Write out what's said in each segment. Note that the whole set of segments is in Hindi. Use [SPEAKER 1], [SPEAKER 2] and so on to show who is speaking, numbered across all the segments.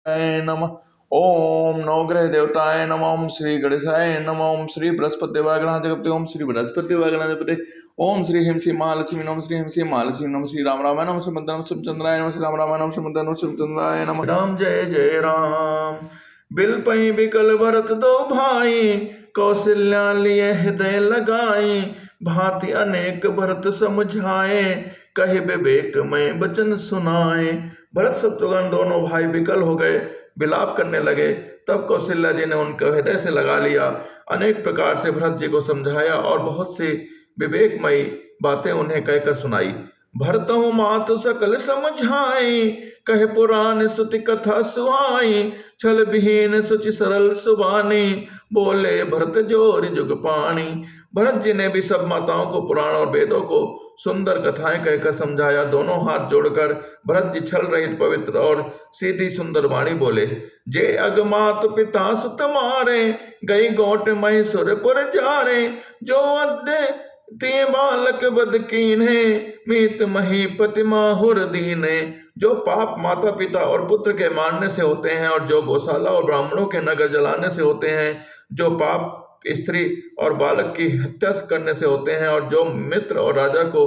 [SPEAKER 1] नमः। ओम नवग्रह देवताय नमः। ओम श्री गणेशाय नमः। ओम श्री बृहस्पति देवागणाधिपति। ओम श्री बृहस्पति देवागणाधिपति। ओम श्री हिम श्री महालक्ष्मी नम श्री हिम श्री महालक्ष्मी नम श्री राम रामाय नम श्री मद्दान श्री चंद्राय नम श्री राम रामाय नम श्री मद्दान श्री चंद्राय नम। राम जय जय राम। बिल पई बिकल भरत दो भाई, कौशल्या लिए हृदय लगाई। भांति अनेक भरत समझाए, कहे विवेक में वचन सुनाए। भरत शत्रुघ्न दोनों भाई विकल हो गए, विलाप करने लगे। तब कौशल्या जी ने उनको हृदय से लगा लिया, अनेक प्रकार से भरत जी को समझाया और बहुत सी विवेकमयी बातें उन्हें कहकर सुनाई। भरतहु मात सकल समझाई, कहे पुराण सुति कथा सुहाई। छल विहीन सुचि सरल सुबानी, बोले भरत जोर जुग पानी। भरत जी ने भी सब माताओं को पुराण और वेदों को सुंदर कथाएं कहकर समझाया। दोनों हाथ जोड़कर भरत जी छल रहित पवित्र और सीधी सुंदर वाणी बोले। जे अगमात पिता सुत मारे, गई गोट महीसुरपुर जारे। जो अद्य ते बालक बद कीन्हे, मीत महीपति माहुर दीने। जो पाप माता पिता और पुत्र के मारने से होते हैं, और जो गौशाला और ब्राह्मणों के नगर जलाने से होते हैं। जो पाप स्त्री और बालक की हत्या करने से होते हैं, और जो मित्र और राजा को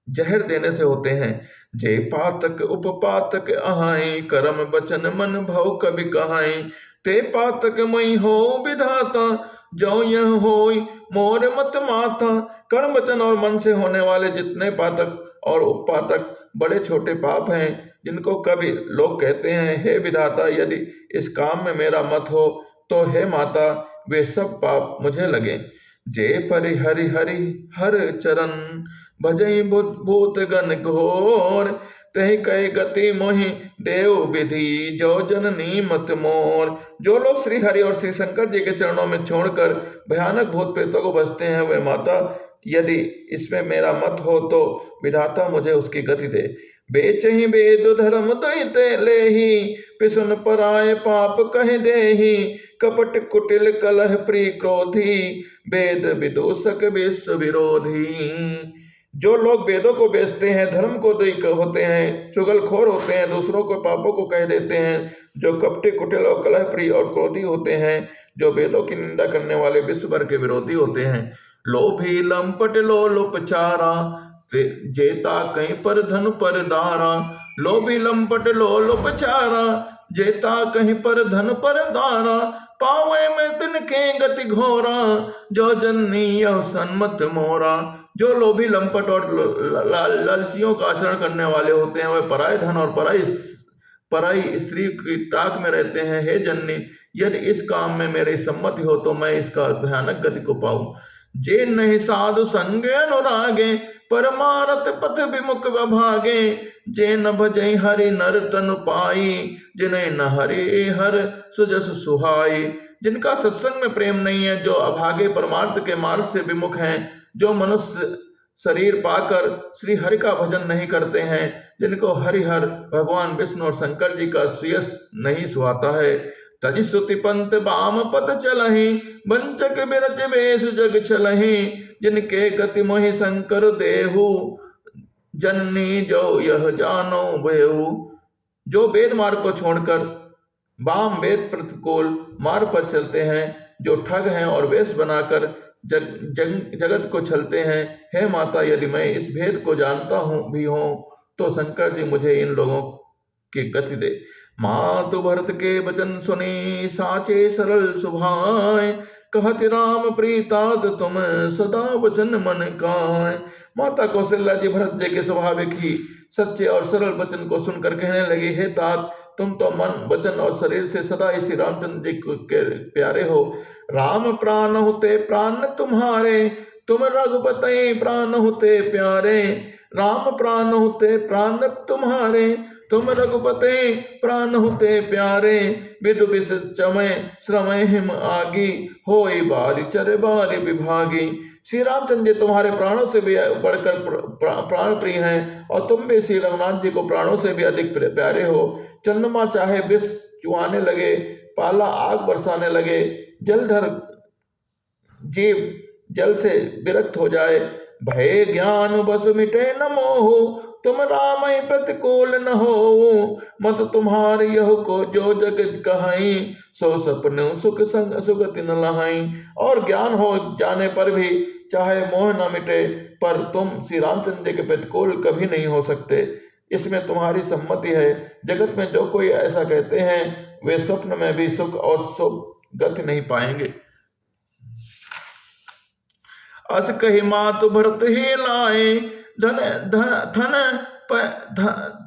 [SPEAKER 1] जहर देने से होते हैं। जय पातक उपपातक आहाई, कर्म बचन मन भव कवि कहाई। ते पातक मई हो विधाता, जो यह होई मोर मत माता। कर्म वचन और मन से होने वाले जितने पातक और उपपातक बड़े छोटे पाप हैं, जिनको कभी लोग कहते हैं, हे विधाता यदि इस काम में मेरा मत हो तो हे माता वे सब पाप मुझे लगे। जय परि हरि हरि हर चरण, भजई भूत गण घोर। तही कई गति मोहि देव विधि, जो जननी मत मोर। जो लोग श्री हरि और श्री शंकर जी के चरणों में छोड़कर भयानक भूत प्रेतों को भजते हैं, वे माता यदि इसमें मेरा मत हो तो विधाता मुझे उसकी गति दे। बेचहि वेद धर्म दैते लेहि, पिसुन पराय पाप कह देहि। कपट कुटिल कलह प्रिय क्रोधी, वेद विदूषक विश्व विरोधी। जो लोग वेदों को बेचते हैं, धर्म को होते हैं, चुगलखोर होते हैं, दूसरों को पापों को कह देते हैं। जो कपटी कुटिल और कलह प्रिय और क्रोधी होते हैं, जो वेदों की निंदा करने वाले विश्व भर के विरोधी होते हैं। लोभी लंपट लोलुपचारा, जेता कहीं पर धन पर दारा। लोभी लंपट लोलुपचारा, जेता कहीं पर धन पर दारा। पावे में तिनके गति घोरा, जो जननी यह सन्मत मोरा। जो लोभी लंपट और लालचियों का आचरण करने वाले होते हैं, वे पराय धन और पराई स्त्री की ताक में रहते हैं। हे जननी यदि इस काम में मेरी सम्मति हो तो मैं इसका भयानक गति को पाऊं। जे नहीं साधु संग अनुरागे, परमारथ पथ विमुख भागे। जे न भजई हरि नर तनु पाई, जिन्हें न हरि हर सुजस सुहाई। जिनका सत्संग में प्रेम नहीं है, जो अभागे परमार्थ के मार्ग से विमुख हैं, जो मनुष्य शरीर पाकर श्री हरि का भजन नहीं करते हैं, जिनको हरिहर भगवान विष्णु और शंकर जी का सुयस नहीं सुहाता है। तजि सुति पंत बाम पथ चलहि, वंचक बिरच वेश जग छलहि। जिनके गति मोहि शंकर देहु, जननी जो यह जानो बेहु। जो वेद मार्ग को छोड़कर वाम वेद प्रतिकूल मार्ग पर चलते हैं, जो ठग हैं और वेश बनाकर जगत को छलते हैं। हे माता यदि मैं इस भेद को जानता भी हूँ तो शंकर जी मुझे इन लोगों की गति दे। मातु भरत के वचन सुनी, साचे सरल सुभाय। कहति राम प्रीतात तुम, सदा वचन मन काय। माता कौशल्या जी भरत जी के स्वाभाविक ही सच्चे और सरल वचन को सुनकर कहने लगी, हे तात तुम तो मन वचन और शरीर से सदा इसी रामचंद्र जी के प्यारे हो। राम प्राण होते प्राण तुम्हारे, तुम रघुपति प्राण होते प्यारे। राम प्राण होते प्राण तुम्हारे, तुम रघुपति प्राण होते प्यारे। विदु विष चमय श्रमय हिम आगी, होई बारी चर बारी विभागी। श्री रामचंद्र जी तुम्हारे प्राणों से भी बढ़कर प्राण प्रिय हैं, और तुम भी श्री रघुनाथ जी को प्राणों से भी अधिक प्यारे हो। चंद्रमा चाहे विष चुआने लगे, पाला आग बरसाने लगे, जलधर जीव जल से विरक्त हो जाए। भय ज्ञान बस मिटे न मोह, तुम राम ही प्रतिकूल न हो, मत तुम्हारी यह को जो जगत कहाई, सो सपने सुख संग सुगति न लहाई। और ज्ञान हो जाने पर भी चाहे मोह न मिटे, पर तुम श्री रामचंद्र के प्रतिकूल कभी नहीं हो सकते, इसमें तुम्हारी सम्मति है। जगत में जो कोई ऐसा कहते हैं वे स्वप्न में भी सुख और शुभ गति नहीं पाएंगे। अस कही मातु भरत ही लाए, धन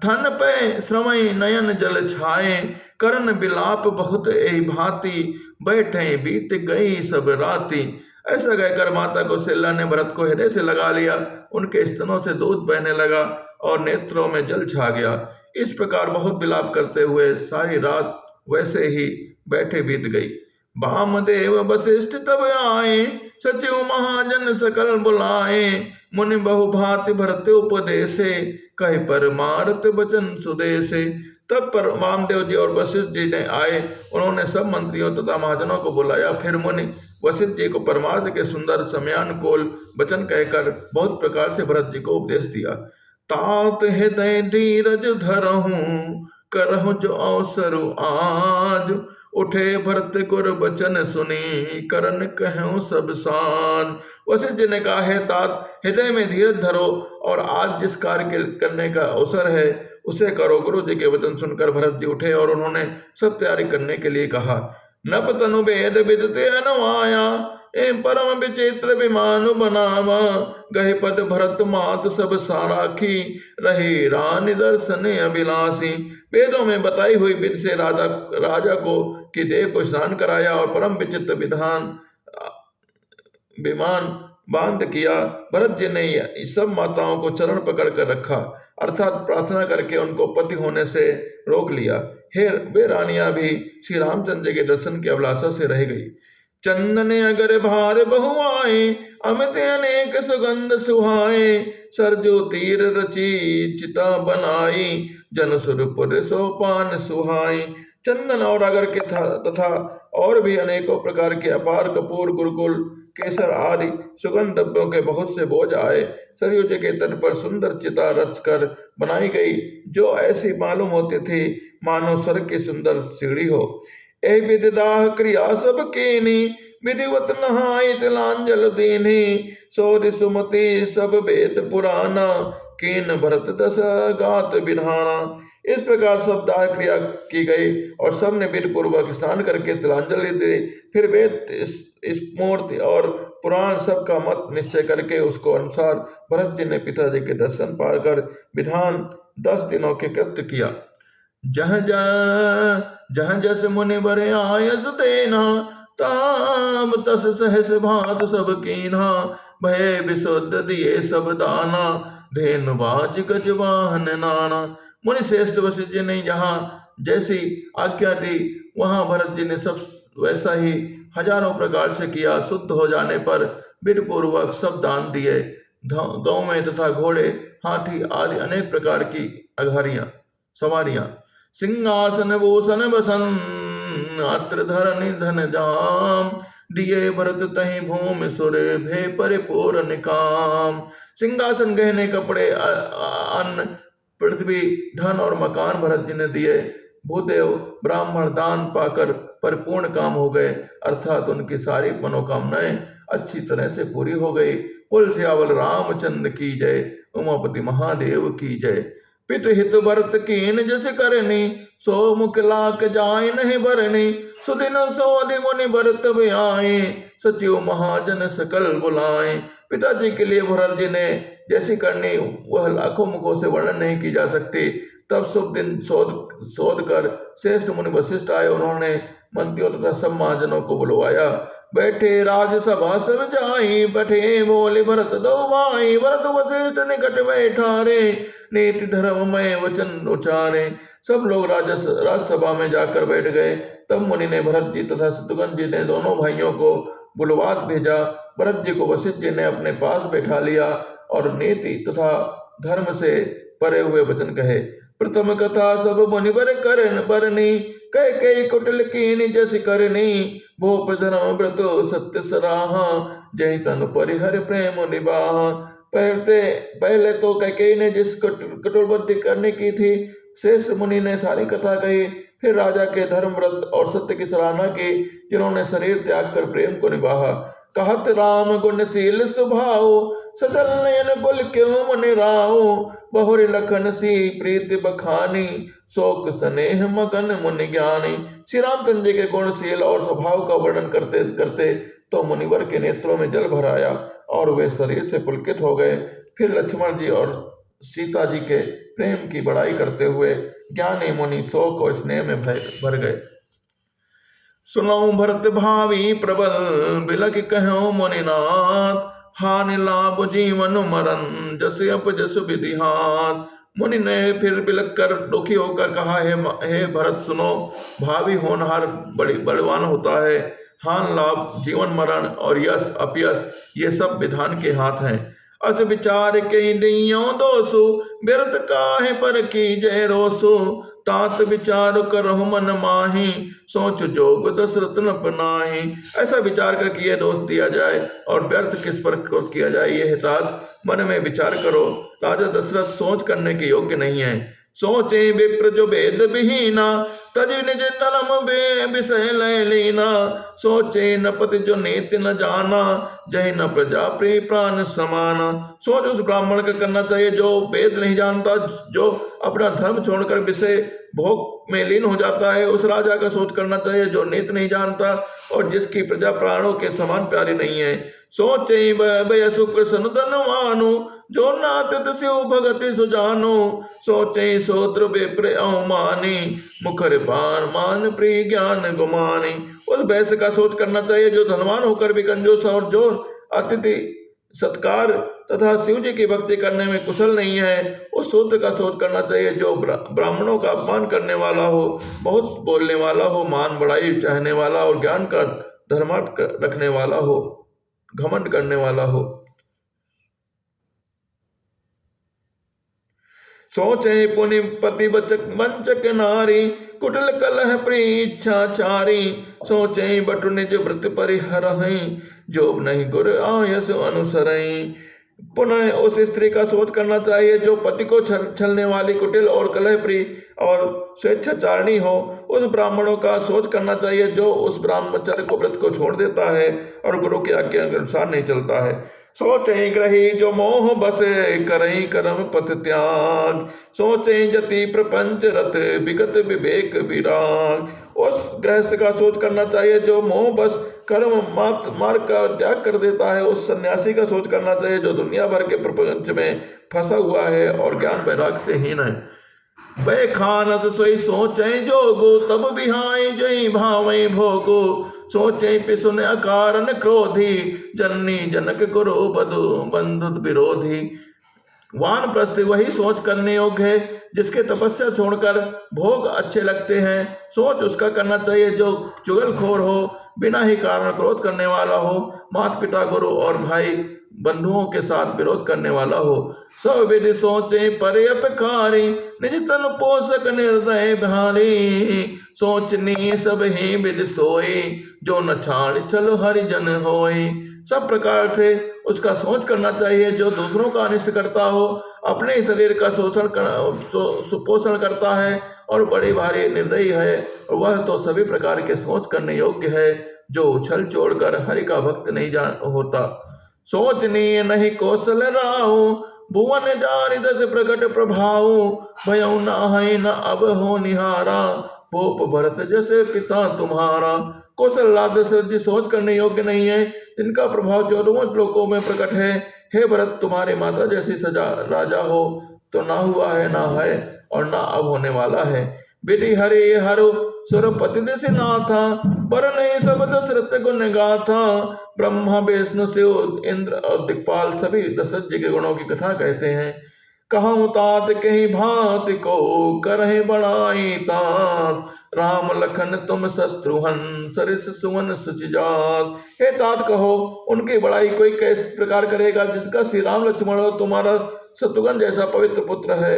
[SPEAKER 1] धन पे श्रमय नयन जल छाए, करण बिलाप बहुत एहि भांति, बैठे बीत गई सब राति। ऐसा कहकर माता कौशल्या ने भरत को हृदय से लगा लिया, उनके स्तनों से दूध बहने लगा और नेत्रों में जल छा गया। इस प्रकार बहुत विलाप करते हुए सारी रात वैसे ही बैठे बीत गई। वामदेव वशिष्ठ तब आए, सचिव महाजन सकल बुलाए, मुनि बहु भांति भरत उपदेशे, कहे परमारथ वचन सुदेशे। तब पर वामदेव जी और वशिष्ठ जी ने आए, उन्होंने सब मंत्रियों तथा महाजनों को बुलाया। फिर मुनि वशिष्ठ जी को परमार्थ के सुंदर समयानुकूल वचन कहकर बहुत प्रकार से भरत जी को उपदेश दिया। तात हृदय धीरज धरहूं, करहु जो अवसर आज, उठे भरत गुर बचन सुनी, करन कहूं सब साज। वशिष्ठ जी ने कहा, है तात हृदय में धीरज धरो और आज जिस कार्य करने का अवसर है उसे करो। गुरु जी के वचन सुनकर भरत जी उठे और उन्होंने सब तैयारी करने के लिए कहा। नभ तनु भेद विदते अनवाया, ए परम विचित्र विमान बनावा, गहे पद भरत मात सब साराखी, रहे रानी दर्शन अभिलाषी। वेदों में बताई हुई विधि से राजा को कि देह को स्नान कराया और परम विचित्र विमान बांध किया। भरत जी ने सब माताओं को चरण पकड़ कर रखा, अर्थात प्रार्थना करके उनको पति होने से रोक लिया। वे रानियां भी श्री रामचंद्र के दर्शन की अभिलाषा से रह गई। चंदन अगर भार बहु आए, अमित अनेक सुगंध सुहाए, सरजो तीर रची चिता बनाई, जन सुरपुर सोपान सुहाई। चंदन और अगर के तथा और भी अनेकों प्रकार के अपार कपूर गुरुकुल केसर आदि सुगंध द्रव्यों के बहुत से बोझ आए। सरयू जी के तट पर सुंदर चिता रचकर बनाई गई, जो ऐसी मालूम होती थी मानो स्वर्ग की सुंदर सीढ़ी हो। ए विदाह क्रिया सब केनी, विधिवत नहाय तिलांजल दीनी, सौरि सुमति सब वेद पुराना, कीन भरत दस गात विधाना। इस प्रकार सब दाह क्रिया की गई और सब ने विधि पूर्वक स्नान करके तिलांजलि दी। फिर वेद इस मूर्ति और पुराण सब का मत निश्चय करके उसको अनुसार भरत जी ने पिताजी के दर्शन पाकर विधान 10 दिनों के कृत्य किया। जहाँ जस मुनि बरे आयस देना, ताम तस सहस भात सब कीन्हा, भय विशुद्ध दिए सब दाना, धेनु बाज गज वाहन नाना। मुनि श्रेष्ठ वशिष्ठ जी ने जहाँ जैसी आज्ञा दी वहां भरत जी ने सब वैसा ही हजारों प्रकार से किया। शुद्ध हो जाने पर विधि पूर्वक सब दान दिए। गौ में तथा घोड़े हाथी आदि अनेक प्रकार की अघारियां सवारियां, सिंहासन भूषण बसन, अत्र धरनि धन जाम, दिए भरत तहि भूमि सुर, भे परिपूर्ण काम। सिंहासन गहने कपड़े अन्न पृथ्वी धन और मकान भरत जी ने दिए। भूदेव ब्राह्मण दान पाकर परिपूर्ण काम हो गए, अर्थात उनकी सारी मनोकामनाएं अच्छी तरह से पूरी हो गई। कुल सियावल रामचंद्र की जय, उमापति महादेव की जय। पित हित भरत कीन जस करनी, सो मुख लाक जाय नहीं बरनी, सुदिन सोधि मुनि भरत आए, सचिव महाजन सकल बुलाए। पिताजी के लिए भरत जी ने जैसी करनी वह लाखों मुखों से वर्णन नहीं की जा सकती। तब शुभ दिन शोध कर श्रेष्ठ मुनि वशिष्ठ आए। उन्होंने मंत्रियों तथा सब महाजनों को बुलवाया। बैठे राजसभा सब जाई, बैठे बोले भरत दो भाई, भरत वशिष्ठ निकट बैठारे, नीति धर्ममय वचन उचारे। सब लोग राजसभा में जाकर बैठ गए। तब मुनि ने भरत जी तथा शत्रुघ्न जी ने दोनों भाइयों को बुलवा भेजा। भरत जी को वशिष्ठ जी ने अपने पास बैठा लिया और नीति तथा धर्म से परे हुए वचन कहे। प्रथम कथा सब मुनि बर करन बरनी, कह कई कुटिल कीनी जस करनी, भूप धर्म व्रत सत्य सराहा, जय तनु परिहर प्रेम निबाहा। पहले तो कैकेयी ने जिस कटुबुद्धि करने की थी, श्रेष्ठ मुनि ने सारी कथा कही। फिर राजा के धर्म, व्रत और सत्य की सराहना की, जिन्होंने शरीर त्याग कर प्रेम को निभाया। कहत राम गुणशील स्वभाव, सजल नयन बोल क्यों मुनि राव। बहुरी लखन सी प्रीति बखानी, शोक स्नेह मगन मुनि ज्ञानी। श्री रामचंद्र जी के गुणशील और स्वभाव का वर्णन करते करते तो मुनिवर के नेत्रों में जल भर आया और वे शरीर से पुलकित हो गए। फिर लक्ष्मण जी और सीता जी के प्रेम की बड़ाई करते हुए ज्ञानी मुनि शोक और स्नेह में भर गए। सुनऊ भरत भावी प्रबल, बिलख कहो मुनिनाथ। हानि लाभ जीवन मरण, जस अपजस विधिहात। मुनि ने फिर बिलख कर दुखी होकर कहा, हे भरत सुनो, भावी होनहार बलवान होता है। हान लाभ, जीवन मरण और यश अपयश ये सब विधान के हाथ हैं। अस विचार के दियो दोसु, व्यर्थ काहे पर की जय रोसु। तात विचार करहु मन माही, सोच जोग दशरथ न पनाही। ऐसा विचार कर किए दोष दिया जाए और व्यर्थ किस पर क्रोध किया जाए, ये है तात। मन में विचार करो, राजा दशरथ सोच करने के योग्य नहीं है। सोचे विप्र जो वेद विहीना, तज निज तलम विषय लय लीना। सोचे नपति जो नीति न जाना, जय न प्रजा प्रिय प्राण समाना। सोच उस ब्राह्मण का करना चाहिए जो वेद नहीं जानता, जो अपना धर्म छोड़कर विषय भोग में लीन हो जाता है। उस राजा का सोच करना चाहिए जो नीति नहीं जानता और जिसकी प्रजा प्राणों के समान प्यारी नहीं है। सोचे भय शुक्र सन धनवानु, जो नाथ शिव भगति सुजानो। सोचे शूद्र विप्र अवमानी, मुखर पान मान प्रिय ज्ञान गुमानी। उस वैश्य का सोच करना चाहिए जो धनवान होकर भी कंजूस और जो अतिथि सत्कार तथा शिव जी की भक्ति करने में कुशल नहीं है। उस शूद्र का सोच करना चाहिए जो ब्राह्मणों का अपमान करने वाला हो, बहुत बोलने वाला हो, मान बढ़ाई चाहने वाला और ज्ञान का धर्मार्थ रखने वाला हो, घमंड करने वाला हो। सोचे पुनि पति वंचक नारी, कुटिल कलह प्रीच्छाचारी। सोचे बटु निज व्रत परिहरहि, जोग नहीं गुर आयस अनुसरहि। पुनः उस स्त्री का सोच करना चाहिए जो पति को छलने वाली, कुटिल और कलह प्रिय और स्वेच्छाचारिणी हो। उस ब्राह्मणों का सोच करना चाहिए जो उस ब्रह्मचर्य को व्रत को छोड़ देता है और गुरु की आज्ञा के अनुसार नहीं चलता है। सोचे ग्रही जो मोह बसे, करई कर्म पथ त्याग। सोचे जति प्रपंच रथ, विगत विवेक विराग। उस गृहस्थ का सोच करना चाहिए जो मोह बस कर्म मार्ग का त्याग कर देता है। उस सन्यासी का सोच करना चाहिए जो दुनिया भर के प्रपंच में फंसा हुआ है और ज्ञान वैराग से हीन है। बै खानस सोई सोचे जोगो, तब बिहाई जय भावई भोगो। सोचे पिसुन अकारण क्रोधी, जननी जनक गुरु बंधु विरोधी। वानप्रस्थ वही सोच करने योग्य है जिसके तपस्या छोड़कर भोग अच्छे लगते हैं। सोच उसका करना चाहिए जो चुगलखोर हो, बिना ही कारण क्रोध करने वाला हो, माता पिता गुरु और भाई बंधुओं के साथ विरोध करने वाला हो। सब विधि सोचे परे अपकारी, निज तन पोषक निर्दय भारी। सोचनी सब ही विधि सोई, जो न छाड़ छल हरिजन होई। सब प्रकार से उसका सोच करना चाहिए जो दूसरों का अनिष्ट करता हो, अपने शरीर का पोषण करता है और बड़ी भारी निर्दयी है। और वह तो सभी प्रकार के सोच करने योग्य है जो उछल छोड़कर हरि का भक्त नहीं होता। सोचनीय नहीं कौशल राहु, भुवन जानि दस प्रकट प्रभाव। भयउ न है न अब हो निहारा, पोप भरत जैसे पिता तुम्हारा। कौशल दशरथ जी सोच करने योग्य नहीं है, जिनका प्रभाव 14 लोकों में प्रकट है। हे भरत, तुम्हारी माता जैसी सजा राजा हो तो ना हुआ है, ना है और ना अब होने वाला है। विधि हरि हरु सुरपति दिशि नाथा, पर नहीं सब दशरथ गुण गाथा। ब्रह्मा विष्णु शिव इंद्र और दिक्पाल सभी दशरथ जी के गुणों की कथा कहते हैं। कहूँ तात कहीं भांति को करहे बड़ाई तात। राम लखन तुम शत्रुघ्न सरिस सुवन सुचिजात। हे तात कहो, उनकी बड़ाई कोई किस प्रकार करेगा जिनका श्री राम लक्ष्मण और तुम्हारा शत्रुघ्न जैसा पवित्र पुत्र है।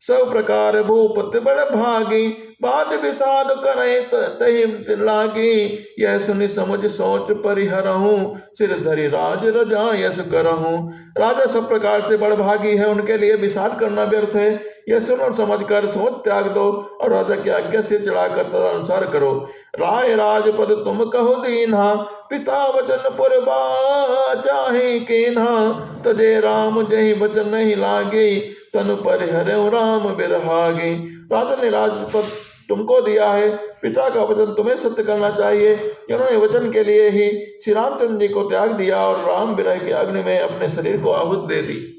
[SPEAKER 1] सब प्रकार भूपति बड़ भागी, बाद विषाद करे तहि लागी, यह सुनि समझ सोच परिहरहूँ, सिर धरि राज रजा यस करहूँ। राजा सब प्रकार से बड़भागी है, उनके लिए विषाद करना व्यर्थ है। यह सुन और समझ कर सोच त्याग दो और राजा की आज्ञा से चढ़ाकर तदनुसार करो। राय राजपद तुम कहो दीन्हा, पिता वचन पुरबा चाहे केन्हा, तजे राम जहि वचन नहीं लागे, तनु परिहरहु राम बिरहागे। राजा ने राजपद तुमको दिया है, पिता का वचन तुम्हें सत्य करना चाहिए। इन्होंने वचन के लिए ही श्री रामचंद्र जी को त्याग दिया और राम विरह की अग्नि में अपने शरीर को आहुति दे दी।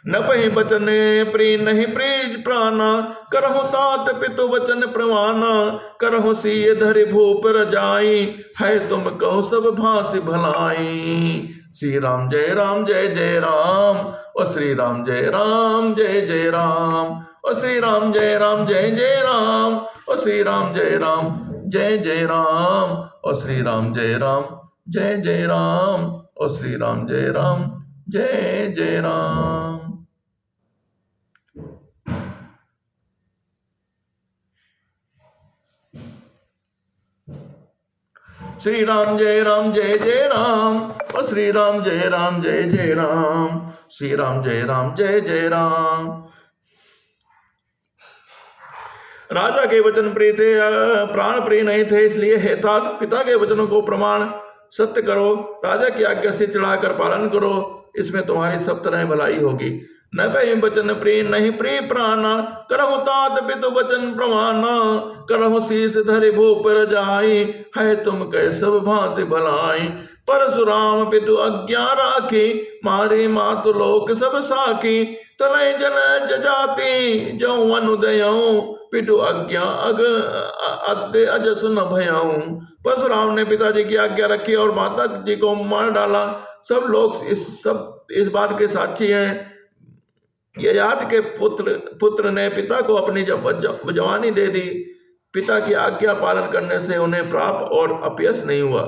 [SPEAKER 1] न पहि बचन प्रिय नहीं प्रिय प्राणा, करहु तात पितु वचन प्रमाना, करहु सीय धरि भूप रजाई, है तुम कहो सब भांति भलाई। श्री राम जय राम, ओ श्री राम जय राम जय राम, ओ श्री राम जय राम, ओ श्री राम जय राम जय राम, ओ श्री राम जय राम जय राम, ओ श्री राम जय राम जय राम। श्री राम जय राम, ओ श्री राम जय राम, श्री राम जय राम जय राम। राजा के वचन प्रिय थे, प्राण प्रिय नहीं थे, इसलिए हे तात पिता के वचनों को प्रमाण सत्य करो, राजा की आज्ञा से चढ़ाकर पालन करो, इसमें तुम्हारी सब तरह भलाई होगी। न कहीं वचन प्रिय नहीं प्रिय प्राणा, करहु तात पितु वचन प्रमाना, करहु शीस धरि भूप रजाई, है तुम कह सब भांति भलाई। परशुराम पितु आज्ञा राखी, मारी मातु लोक सब साखी, तलय जन जजाति जो अनुदयऊ, पितु आज्ञा अद्य अजस न भयऊ। परशुराम ने पिताजी की आज्ञा रखी और माता जी को मार डाला। सब लोग इस बात के साक्षी हैं। ययाति के पुत्र ने पिता को अपनी जवानी दे दी। पिता की आज्ञा पालन करने से उन्हें प्राप और अपयश नहीं हुआ।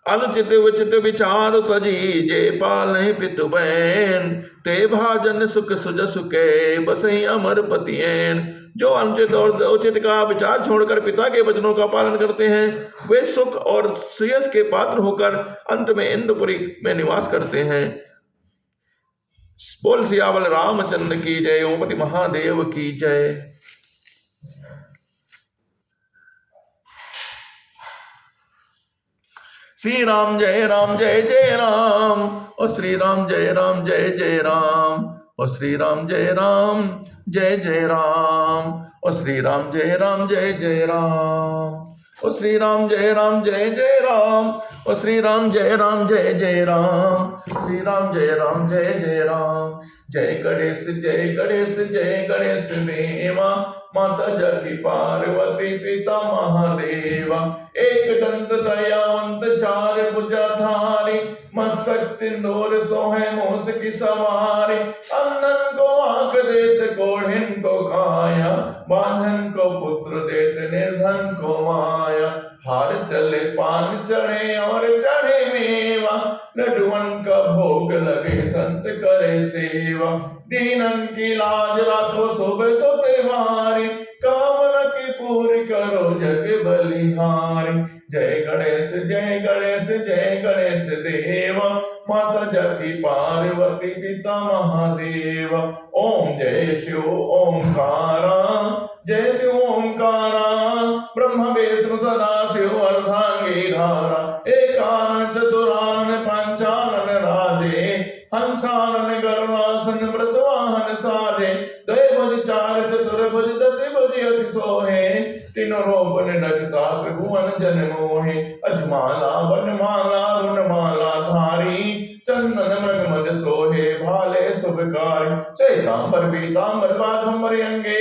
[SPEAKER 1] अनुचित विचित विचार तजी, जे पाल पितु बहन, ते भाजन सुख सुज सुखे, बसई अमर पतियन। जो अनुचित और उचित का विचार छोड़कर पिता के वचनों का पालन करते हैं, वे सुख और श्रेयस के पात्र होकर अंत में इंद्रपुरी में निवास करते हैं। बोल सियावल रामचंद्र की जय, ओमपति महादेव की जय। श्री राम जय राम, ओ श्री राम जय राम, ओ श्री राम जय राम, ओ श्री राम जय राम, ओ श्री राम जय राम, ओ श्री राम जय राम, श्री राम जय राम। जय गणेश देवा, माता जकी पार्वती पिता महादेवा। एक दंत दयावंत चार भुजाधारी, मस्तक सिंदूर सोहे मूस की सवारी। अंधन को आंख देत कोढ़िन को काया, बांधन को पुत्र देत निर्धन को माया। हार चले पान चढ़े और चढ़े मेवा, लड्डुअन का भोग लगे संत करे सेवा। दीनन की लाज राखो सुबह सोते मारी, कामना की पूरी करो जग बलिहारी। जय गणेश देवा, माता जकी पार्वती पिता महादेवा। ओम जय शिव ओंकारा, जय शिव ओंकारा। ब्रह्म विष्णु सदा शिव अर्धांगिरारा। एकानन चतुरानन पंचानन राजे, हंसानन गरुड़ासन वृषवाहन साजे। दय भुज चार चतुर्भुज दस भुज अति सोहे, तीनों रूप निरखता त्रिभुवन जन मोहे। अजमाला वनमाला रुणमाला धारी, चंदन मगमद सोहे भाले शुभकारी। श्वेतांबर पीतांबर बाघंबर अंगे,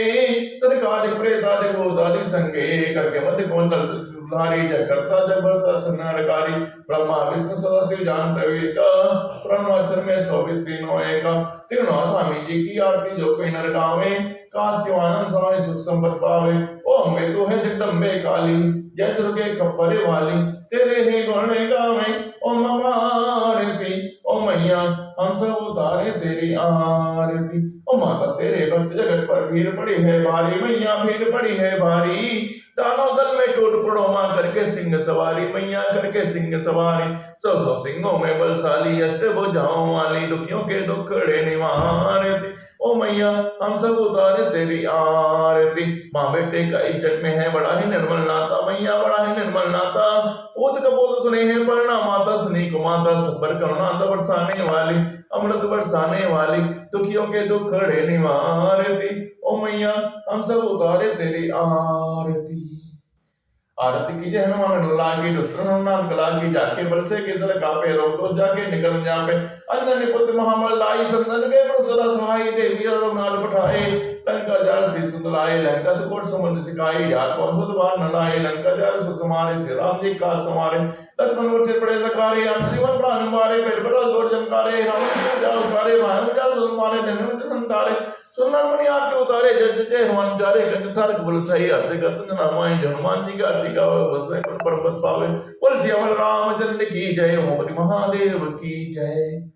[SPEAKER 1] सनकादिक प्रेतादिक भूतादिक संगे। करके मध्य कुंडल त्रिशूलधारी, जगर्ता जबरता संहारकारी। ब्रह्मा विष्णु सदाशिव जानते ब्रह्माक्षर में शोभित तीनों एका। तीनों स्वामी जी की आरती जो कोई नर गावे, कांचवानंद स्वामी सुख संपत पावे। ओम में तू है जगदम्बे काली, जय दुर्गे खप्परे वाली। तेरे ही गुण गावे ओम आरती, ओ मैया हम सब उतारे तेरी आरती। ओ माता तेरे भक्त जगत पर भीड़ पड़ी है भारी, मैया भीड़ पड़ी है भारी। दानों दल में टूट पड़ो मां करके सिंह सवारी, मैया करके सिंह सवारी। सौ सौ सिंहों में बलशाली, अष्ट भुजाओं वाली, दुखियों के दुखड़े निवारती। ओ मैया हम सब उतारे तेरी आरती। माँ बेटे का इज्जत में है बड़ा ही निर्मल नाता, मैया बड़ा ही निर्मल नाता। पूत कपूत सुने हैं परना माता, सुनी को माता सब पर करुणा बरसाने वाली, अमृत बरसाने वाली, दुखियों के दुखड़े निवारती। ओ मैया हम सब उतारे तेरी आरती। आरती कीजिए हनुमान लागी, दुष्ट हनुमान कला की, जाके बल से गिरधर कापे, रोक रोज जाके निकल जापे। अंजन पुत्र महाबल लाई, संदन के प्रभु सदा सहाय, देवी रघुनाथ पठाए। लंका जाल से सुतलाए, लंका सुकोट समुद्र सिखाई, जाल कौन सुत बार न लाए। लंका जाल सुत समारे, श्री राम जी का समारे। लक्ष्मण मुझे पड़े सकारे, अंत जीवन प्राण मारे, फिर बड़ा गोर जमकारे। राम जी जा उतारे, भाई मुझा सुन मारे, धन मुझे संतारे। सुनर मणि आरती उतारे, जय जय हनुमान चारे। कंठ थार कबल छाई, आरती करत नामाई। हनुमान जी की आरती गावे, बस में परम पद पावे। बोल सियावर रामचंद्र की जय, ओम बलि महादेव की जय।